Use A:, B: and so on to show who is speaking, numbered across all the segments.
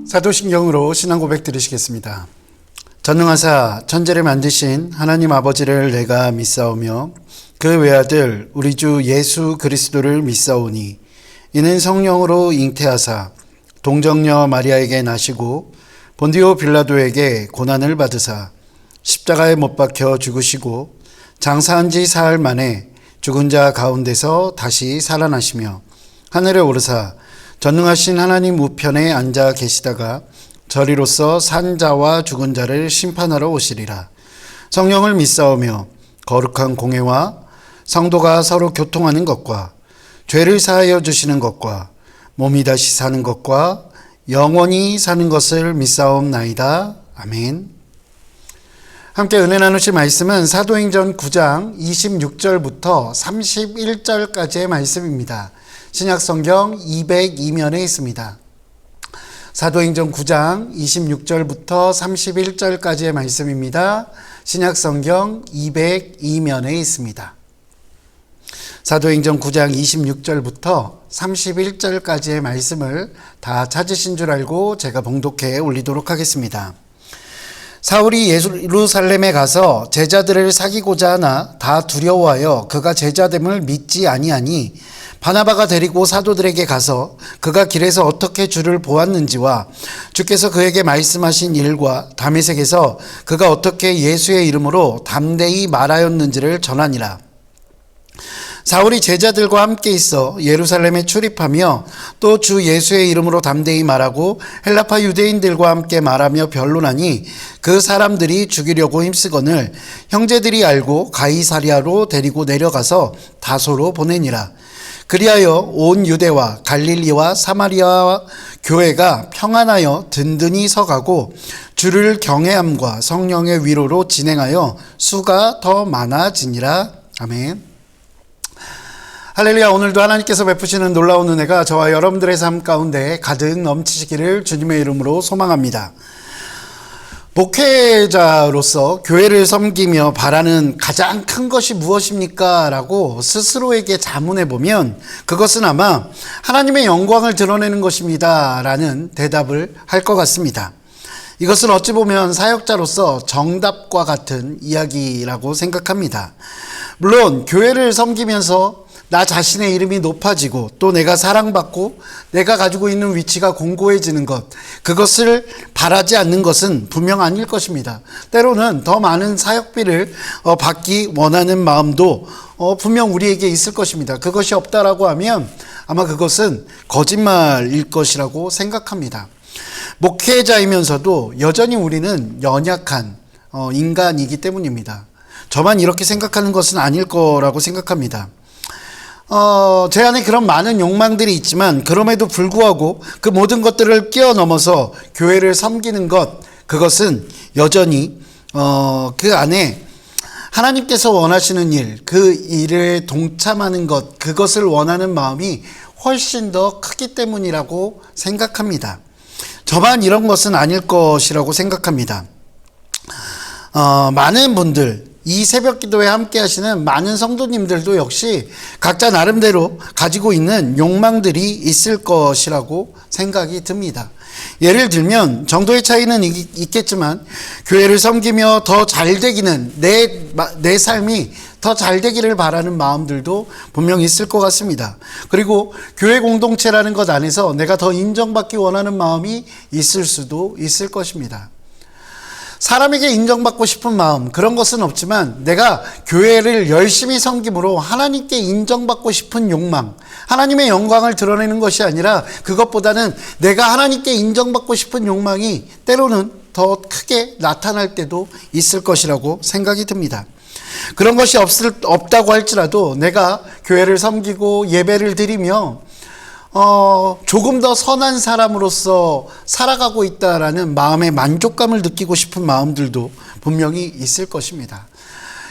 A: 사도신경으로 신앙 고백 드리시겠습니다. 전능하사 천지를 만드신 하나님 아버지를 내가 믿사오며 그 외아들 우리 주 예수 그리스도를 믿사오니 이는 성령으로 잉태하사 동정녀 마리아에게 나시고 본디오 빌라도에게 고난을 받으사 십자가에 못 박혀 죽으시고 장사한 지 사흘 만에 죽은 자 가운데서 다시 살아나시며 하늘에 오르사 전능하신 하나님 우편에 앉아 계시다가 저리로서 산 자와 죽은 자를 심판하러 오시리라. 성령을 믿사오며 거룩한 공회와 성도가 서로 교통하는 것과 죄를 사하여 주시는 것과 몸이 다시 사는 것과 영원히 사는 것을 믿사옵나이다. 아멘. 함께 은혜 나누실 말씀은 사도행전 9장 26절부터 31절까지의 말씀입니다. 신약성경 202면에 있습니다. 사도행전 9장 26절부터 31절까지의 말씀입니다. 신약성경 202면에 있습니다. 사도행전 9장 26절부터 31절까지의 말씀을 다 찾으신 줄 알고 제가 봉독해 올리도록 하겠습니다. 사울이 예루살렘에 가서 제자들을 사귀고자 하나 다 두려워하여 그가 제자됨을 믿지 아니하니 바나바가 데리고 사도들에게 가서 그가 길에서 어떻게 주를 보았는지와 주께서 그에게 말씀하신 일과 다메섹에서 그가 어떻게 예수의 이름으로 담대히 말하였는지를 전하니라. 사울이 제자들과 함께 있어 예루살렘에 출입하며 또 주 예수의 이름으로 담대히 말하고 헬라파 유대인들과 함께 말하며 변론하니 그 사람들이 죽이려고 힘쓰거늘 형제들이 알고 가이사랴로 데리고 내려가서 다소로 보내니라. 그리하여 온 유대와 갈릴리와 사마리아 교회가 평안하여 든든히 서가고 주를 경외함과 성령의 위로로 진행하여 수가 더 많아지니라. 아멘. 할렐루야. 오늘도 하나님께서 베푸시는 놀라운 은혜가 저와 여러분들의 삶 가운데 가득 넘치시기를 주님의 이름으로 소망합니다. 목회자로서 교회를 섬기며 바라는 가장 큰 것이 무엇입니까? 라고 스스로에게 자문해 보면 그것은 아마 하나님의 영광을 드러내는 것입니다. 라는 대답을 할 것 같습니다. 이것은 어찌 보면 사역자로서 정답과 같은 이야기라고 생각합니다. 물론 교회를 섬기면서 나 자신의 이름이 높아지고 또 내가 사랑받고 내가 가지고 있는 위치가 공고해지는 것, 그것을 바라지 않는 것은 분명 아닐 것입니다. 때로는 더 많은 사역비를 받기 원하는 마음도 분명 우리에게 있을 것입니다. 그것이 없다라고 하면 아마 그것은 거짓말일 것이라고 생각합니다. 목회자이면서도 여전히 우리는 연약한 인간이기 때문입니다. 저만 이렇게 생각하는 것은 아닐 거라고 생각합니다. 제 안에 그런 많은 욕망들이 있지만 그럼에도 불구하고 그 모든 것들을 뛰어넘어서 교회를 섬기는 것, 그것은 여전히 그 안에 하나님께서 원하시는 일, 그 일에 동참하는 것, 그것을 원하는 마음이 훨씬 더 크기 때문이라고 생각합니다. 저만 이런 것은 아닐 것이라고 생각합니다. 많은 분들, 이 새벽 기도에 함께 하시는 많은 성도님들도 역시 각자 나름대로 가지고 있는 욕망들이 있을 것이라고 생각이 듭니다. 예를 들면 정도의 차이는 있겠지만 교회를 섬기며 더 잘 되기는 내 삶이 더 잘 되기를 바라는 마음들도 분명 있을 것 같습니다. 그리고 교회 공동체라는 것 안에서 내가 더 인정받기 원하는 마음이 있을 수도 있을 것입니다. 사람에게 인정받고 싶은 마음, 그런 것은 없지만 내가 교회를 열심히 섬김으로 하나님께 인정받고 싶은 욕망, 하나님의 영광을 드러내는 것이 아니라 그것보다는 내가 하나님께 인정받고 싶은 욕망이 때로는 더 크게 나타날 때도 있을 것이라고 생각이 듭니다. 그런 것이 없다고 할지라도 내가 교회를 섬기고 예배를 드리며 조금 더 선한 사람으로서 살아가고 있다라는 마음의 만족감을 느끼고 싶은 마음들도 분명히 있을 것입니다.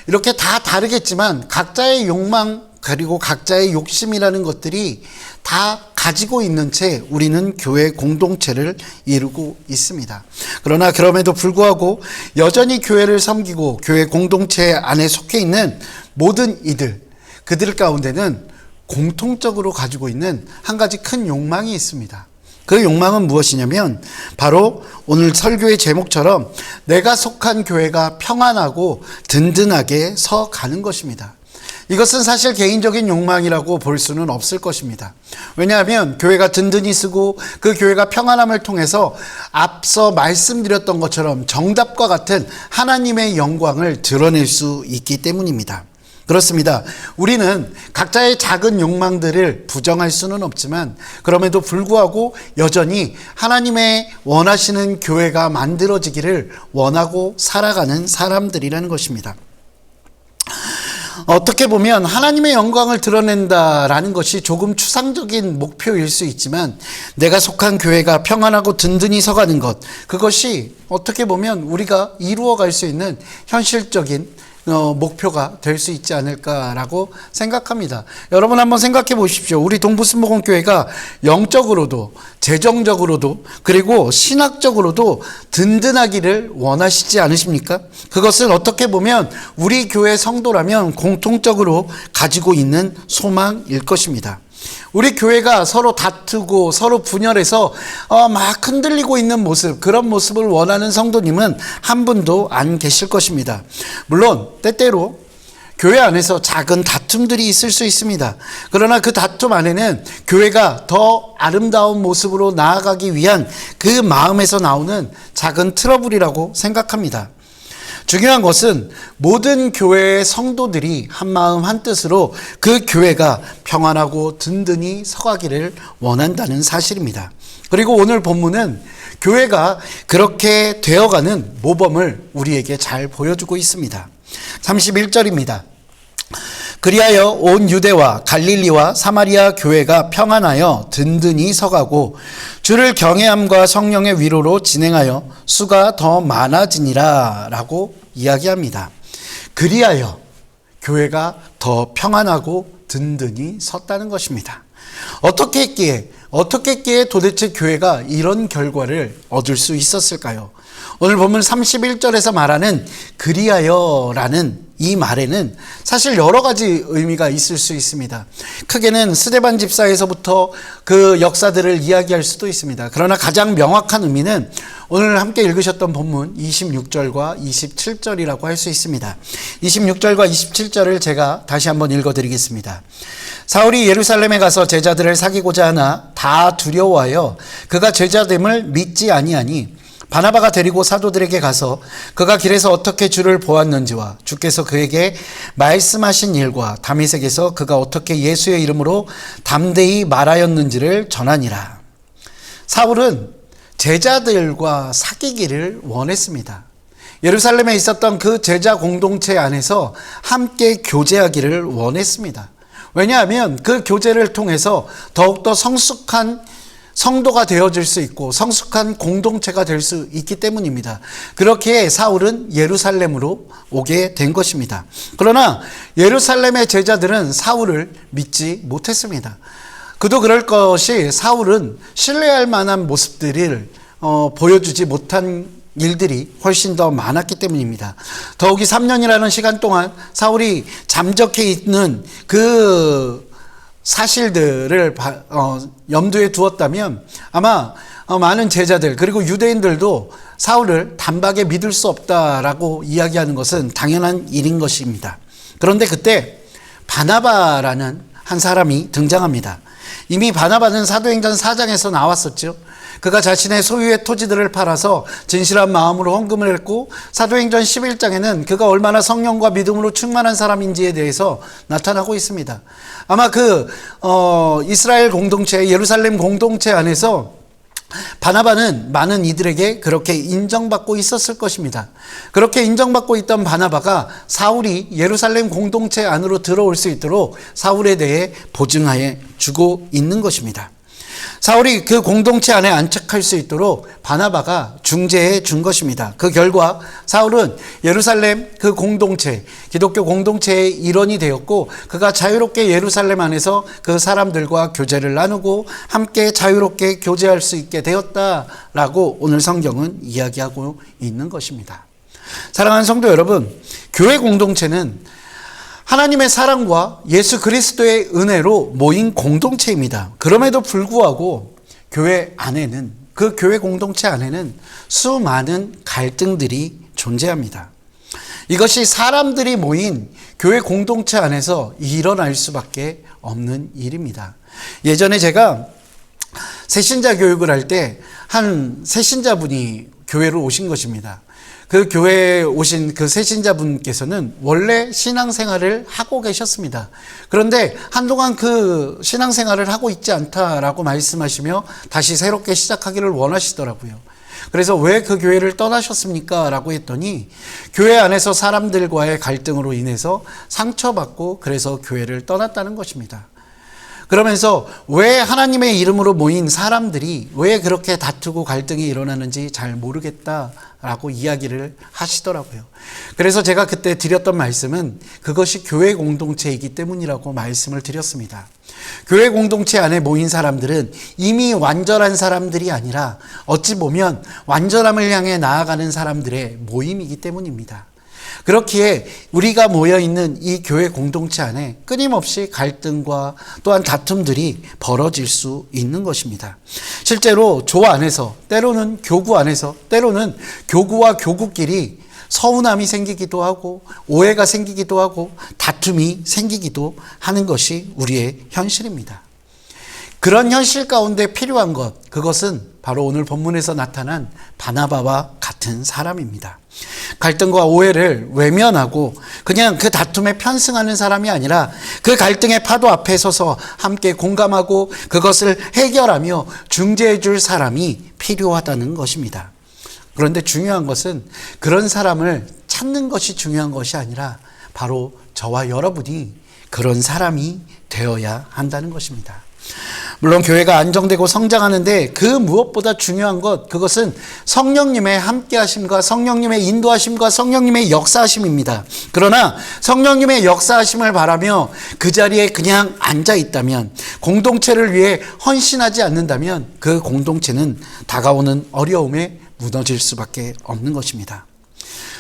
A: 이렇게 다 다르겠지만 각자의 욕망 그리고 각자의 욕심이라는 것들이 다 가지고 있는 채 우리는 교회 공동체를 이루고 있습니다. 그러나 그럼에도 불구하고 여전히 교회를 섬기고 교회 공동체 안에 속해 있는 모든 이들, 그들 가운데는 공통적으로 가지고 있는 한 가지 큰 욕망이 있습니다. 그 욕망은 무엇이냐면 바로 오늘 설교의 제목처럼 내가 속한 교회가 평안하고 든든하게 서 가는 것입니다. 이것은 사실 개인적인 욕망이라고 볼 수는 없을 것입니다. 왜냐하면 교회가 든든히 쓰고 그 교회가 평안함을 통해서 앞서 말씀드렸던 것처럼 정답과 같은 하나님의 영광을 드러낼 수 있기 때문입니다. 그렇습니다. 우리는 각자의 작은 욕망들을 부정할 수는 없지만 그럼에도 불구하고 여전히 하나님의 원하시는 교회가 만들어지기를 원하고 살아가는 사람들이라는 것입니다. 어떻게 보면 하나님의 영광을 드러낸다라는 것이 조금 추상적인 목표일 수 있지만 내가 속한 교회가 평안하고 든든히 서가는 것, 그것이 어떻게 보면 우리가 이루어갈 수 있는 현실적인 목표가 될 수 있지 않을까라고 생각합니다. 여러분 한번 생각해 보십시오. 우리 동부순복음교회가 영적으로도 재정적으로도 그리고 신학적으로도 든든하기를 원하시지 않으십니까? 그것은 어떻게 보면 우리 교회 성도라면 공통적으로 가지고 있는 소망일 것입니다. 우리 교회가 서로 다투고 서로 분열해서 막 흔들리고 있는 모습, 그런 모습을 원하는 성도님은 한 분도 안 계실 것입니다. 물론 때때로 교회 안에서 작은 다툼들이 있을 수 있습니다. 그러나 그 다툼 안에는 교회가 더 아름다운 모습으로 나아가기 위한 그 마음에서 나오는 작은 트러블이라고 생각합니다. 중요한 것은 모든 교회의 성도들이 한마음 한뜻으로 그 교회가 평안하고 든든히 서가기를 원한다는 사실입니다. 그리고 오늘 본문은 교회가 그렇게 되어가는 모범을 우리에게 잘 보여주고 있습니다. 31절입니다. 그리하여 온 유대와 갈릴리와 사마리아 교회가 평안하여 든든히 서가고 주를 경외함과 성령의 위로로 진행하여 수가 더 많아지니라 라고 이야기합니다. 그리하여 교회가 더 평안하고 든든히 섰다는 것입니다. 어떻게 했기에 도대체 교회가 이런 결과를 얻을 수 있었을까요? 오늘 본문 31절에서 말하는 그리하여라는 이 말에는 사실 여러 가지 의미가 있을 수 있습니다. 크게는 스데반 집사에서부터 그 역사들을 이야기할 수도 있습니다. 그러나 가장 명확한 의미는 오늘 함께 읽으셨던 본문 26절과 27절이라고 할 수 있습니다. 26절과 27절을 제가 다시 한번 읽어드리겠습니다. 사울이 예루살렘에 가서 제자들을 사귀고자 하나 다 두려워하여 그가 제자됨을 믿지 아니하니 바나바가 데리고 사도들에게 가서 그가 길에서 어떻게 주를 보았는지와 주께서 그에게 말씀하신 일과 다메섹에서 그가 어떻게 예수의 이름으로 담대히 말하였는지를 전하니라. 사울은 제자들과 사귀기를 원했습니다. 예루살렘에 있었던 그 제자 공동체 안에서 함께 교제하기를 원했습니다. 왜냐하면 그 교제를 통해서 더욱더 성숙한 성도가 되어질 수 있고 성숙한 공동체가 될 수 있기 때문입니다. 그렇게 사울은 예루살렘으로 오게 된 것입니다. 그러나 예루살렘의 제자들은 사울을 믿지 못했습니다. 그도 그럴 것이 사울은 신뢰할 만한 모습들을 보여주지 못한 일들이 훨씬 더 많았기 때문입니다. 더욱이 3년이라는 시간 동안 사울이 잠적해 있는 그 사실들을 염두에 두었다면 아마 많은 제자들 그리고 유대인들도 사울을 단박에 믿을 수 없다라고 이야기하는 것은 당연한 일인 것입니다. 그런데 그때 바나바라는 한 사람이 등장합니다. 이미 바나바는 사도행전 4장에서 나왔었죠. 그가 자신의 소유의 토지들을 팔아서 진실한 마음으로 헌금을 했고 사도행전 11장에는 그가 얼마나 성령과 믿음으로 충만한 사람인지에 대해서 나타나고 있습니다. 아마 이스라엘 공동체, 예루살렘 공동체 안에서 바나바는 많은 이들에게 그렇게 인정받고 있었을 것입니다. 그렇게 인정받고 있던 바나바가 사울이 예루살렘 공동체 안으로 들어올 수 있도록 사울에 대해 보증하여 주고 있는 것입니다. 사울이 그 공동체 안에 안착할 수 있도록 바나바가 중재해 준 것입니다. 그 결과 사울은 예루살렘 그 공동체, 기독교 공동체의 일원이 되었고 그가 자유롭게 예루살렘 안에서 그 사람들과 교제를 나누고 함께 자유롭게 교제할 수 있게 되었다라고 오늘 성경은 이야기하고 있는 것입니다. 사랑하는 성도 여러분, 교회 공동체는 하나님의 사랑과 예수 그리스도의 은혜로 모인 공동체입니다. 그럼에도 불구하고 교회 안에는, 그 교회 공동체 안에는 수많은 갈등들이 존재합니다. 이것이 사람들이 모인 교회 공동체 안에서 일어날 수밖에 없는 일입니다. 예전에 제가 새신자 교육을 할 때 한 새신자분이 교회로 오신 것입니다. 그 교회에 오신 그 새신자분께서는 원래 신앙생활을 하고 계셨습니다. 그런데 한동안 그 신앙생활을 하고 있지 않다라고 말씀하시며 다시 새롭게 시작하기를 원하시더라고요. 그래서 왜 그 교회를 떠나셨습니까? 라고 했더니 교회 안에서 사람들과의 갈등으로 인해서 상처받고 그래서 교회를 떠났다는 것입니다. 그러면서 왜 하나님의 이름으로 모인 사람들이 왜 그렇게 다투고 갈등이 일어나는지 잘 모르겠다라고 이야기를 하시더라고요. 그래서 제가 그때 드렸던 말씀은 그것이 교회 공동체이기 때문이라고 말씀을 드렸습니다. 교회 공동체 안에 모인 사람들은 이미 완전한 사람들이 아니라 어찌 보면 완전함을 향해 나아가는 사람들의 모임이기 때문입니다. 그렇기에 우리가 모여있는 이 교회 공동체 안에 끊임없이 갈등과 또한 다툼들이 벌어질 수 있는 것입니다. 실제로 조 안에서, 때로는 교구 안에서, 때로는 교구와 교구끼리 서운함이 생기기도 하고 오해가 생기기도 하고 다툼이 생기기도 하는 것이 우리의 현실입니다. 그런 현실 가운데 필요한 것, 그것은 바로 오늘 본문에서 나타난 바나바와 같은 사람입니다. 갈등과 오해를 외면하고 그냥 그 다툼에 편승하는 사람이 아니라 그 갈등의 파도 앞에 서서 함께 공감하고 그것을 해결하며 중재해 줄 사람이 필요하다는 것입니다. 그런데 중요한 것은 그런 사람을 찾는 것이 중요한 것이 아니라 바로 저와 여러분이 그런 사람이 되어야 한다는 것입니다. 물론 교회가 안정되고 성장하는데 그 무엇보다 중요한 것, 그것은 성령님의 함께하심과 성령님의 인도하심과 성령님의 역사하심입니다. 그러나 성령님의 역사하심을 바라며 그 자리에 그냥 앉아 있다면, 공동체를 위해 헌신하지 않는다면 그 공동체는 다가오는 어려움에 무너질 수밖에 없는 것입니다.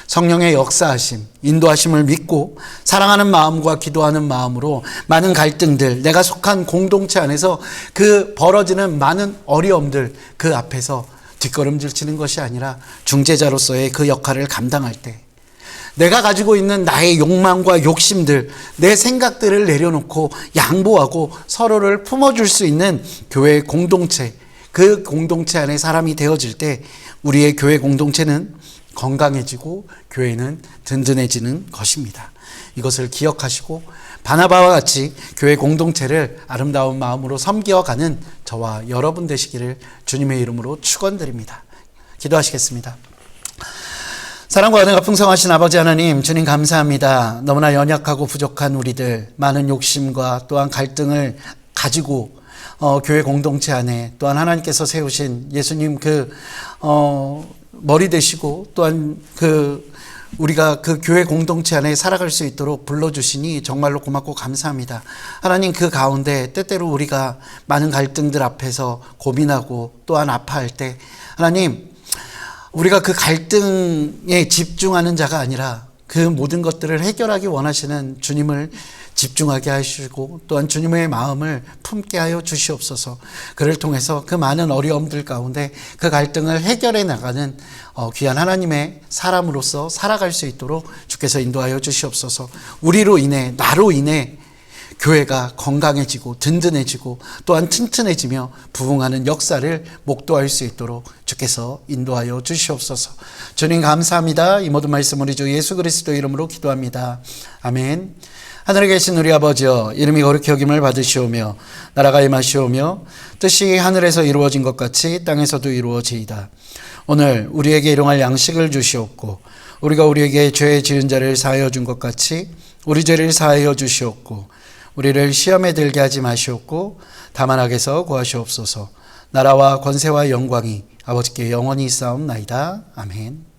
A: 성령의 역사하심, 인도하심을 믿고 사랑하는 마음과 기도하는 마음으로 많은 갈등들, 내가 속한 공동체 안에서 그 벌어지는 많은 어려움들, 그 앞에서 뒷걸음질 치는 것이 아니라 중재자로서의 그 역할을 감당할 때 내가 가지고 있는 나의 욕망과 욕심들, 내 생각들을 내려놓고 양보하고 서로를 품어줄 수 있는 교회 공동체, 그 공동체 안에 사람이 되어질 때 우리의 교회 공동체는 건강해지고 교회는 든든해지는 것입니다. 이것을 기억하시고 바나바와 같이 교회 공동체를 아름다운 마음으로 섬겨가는 저와 여러분 되시기를 주님의 이름으로 축원드립니다. 기도하시겠습니다. 사랑과 은혜가 풍성하신 아버지 하나님, 주님 감사합니다. 너무나 연약하고 부족한 우리들, 많은 욕심과 또한 갈등을 가지고 교회 공동체 안에 또한 하나님께서 세우신 예수님 머리 되시고 또한 우리가 그 교회 공동체 안에 살아갈 수 있도록 불러주시니 정말로 고맙고 감사합니다. 하나님, 그 가운데 때때로 우리가 많은 갈등들 앞에서 고민하고 또한 아파할 때 하나님, 우리가 그 갈등에 집중하는 자가 아니라 그 모든 것들을 해결하기 원하시는 주님을 집중하게 하시고 또한 주님의 마음을 품게 하여 주시옵소서. 그를 통해서 그 많은 어려움들 가운데 그 갈등을 해결해 나가는 귀한 하나님의 사람으로서 살아갈 수 있도록 주께서 인도하여 주시옵소서. 우리로 인해, 나로 인해 교회가 건강해지고 든든해지고 또한 튼튼해지며 부흥하는 역사를 목도할 수 있도록 주께서 인도하여 주시옵소서. 주님 감사합니다. 이 모든 말씀 우리 주 예수 그리스도 이름으로 기도합니다. 아멘. 하늘에 계신 우리 아버지여, 이름이 거룩히 여김을 받으시오며 나라가 임하시오며 뜻이 하늘에서 이루어진 것 같이 땅에서도 이루어지이다. 오늘 우리에게 일용할 양식을 주시옵고 우리가 우리에게 죄 지은 자를 사하여 준 것 같이 우리 죄를 사하여 주시옵고 우리를 시험에 들게 하지 마시옵고 다만 악에서 구하시옵소서. 나라와 권세와 영광이 아버지께 영원히 있사옵나이다. 아멘.